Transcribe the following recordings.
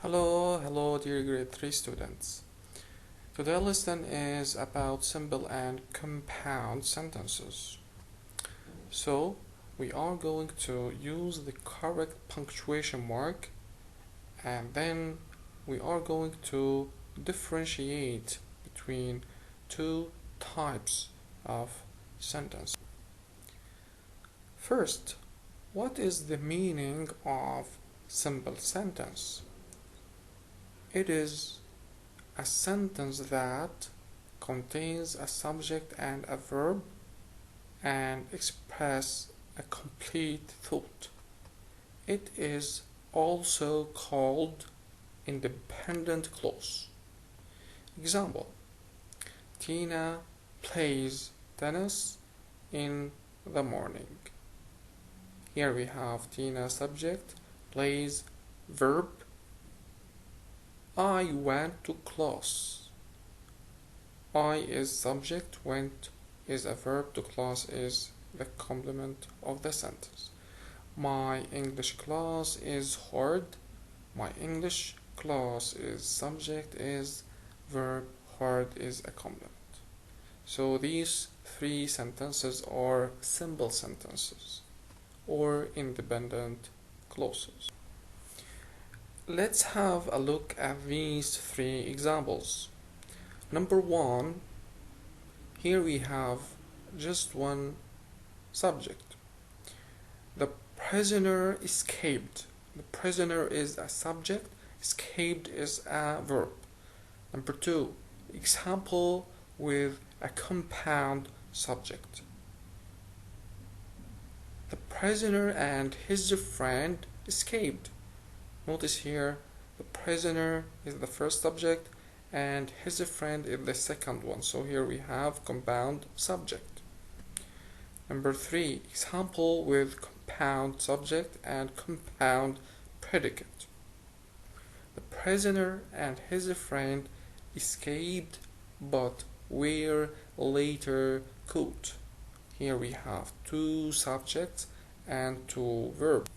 Hello dear grade 3 students. Today's lesson is about simple and compound sentences. So we are going to use the correct punctuation mark, and then we are going to differentiate between two types of sentences. First, what is the meaning of simple sentence? It is a sentence that contains a subject and a verb and express a complete thought. It is also called independent clause. Example: Tina plays tennis in the morning. Here we have Tina subject, plays verb. I went to class. I is subject, went is a verb, to class is the complement of the sentence. My English class is hard. My English class is subject, is verb, hard is a complement. So these three sentences are simple sentences or independent clauses. Let's have a look at these three examples. Number one, here we have just one subject. The prisoner escaped. The prisoner is a subject, escaped is a verb. Number two, example with a compound subject. The prisoner and his friend escaped. Notice here, the prisoner is the first subject and his friend is the second one. So here we have compound subject. Number three, example with compound subject and compound predicate. The prisoner and his friend escaped but were later caught. Here we have two subjects and two verbs.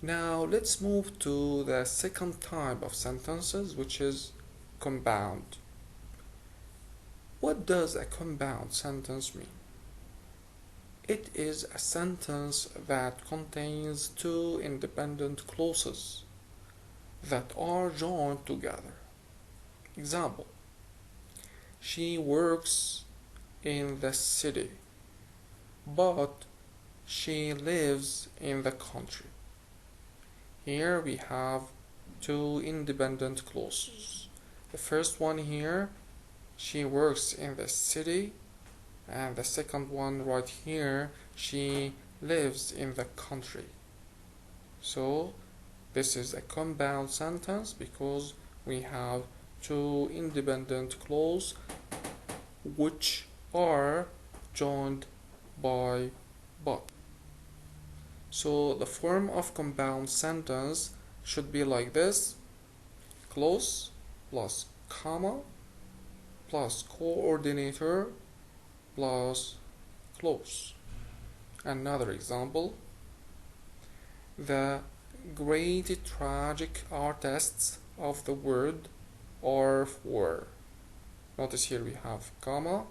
Now let's move to the second type of sentences, which is compound. What does a compound sentence mean? It is a sentence that contains two independent clauses that are joined together. Example: she works in the city, but she lives in the country. Here we have two independent clauses. The first one here, she works in the city, and the second one right here, she lives in the country. So this is a compound sentence because we have two independent clauses which are joined by but. So the form of compound sentence should be like this: clause plus comma plus coordinator plus clause. Another example: the great tragic artists of the world are four. Notice here we have comma,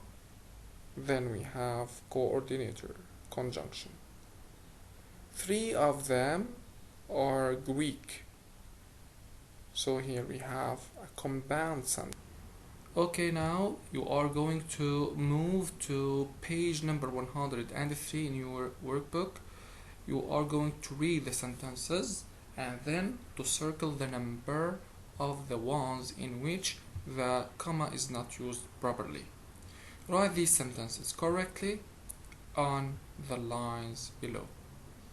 then we have coordinator, conjunction. Three of them are Greek. So here we have a compound sentence. Okay, now you are going to move to page number 103 in your workbook. You are going to read the sentences and then to circle the number of the ones in which the comma is not used properly. Write these sentences correctly on the lines below.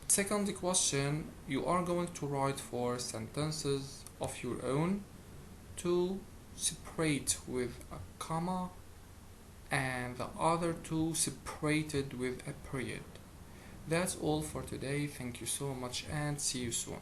Second question, you are going to write 4 sentences of your own, 2 separate with a comma and the other 2 separated with a period. That's all for today. Thank you so much and see you soon.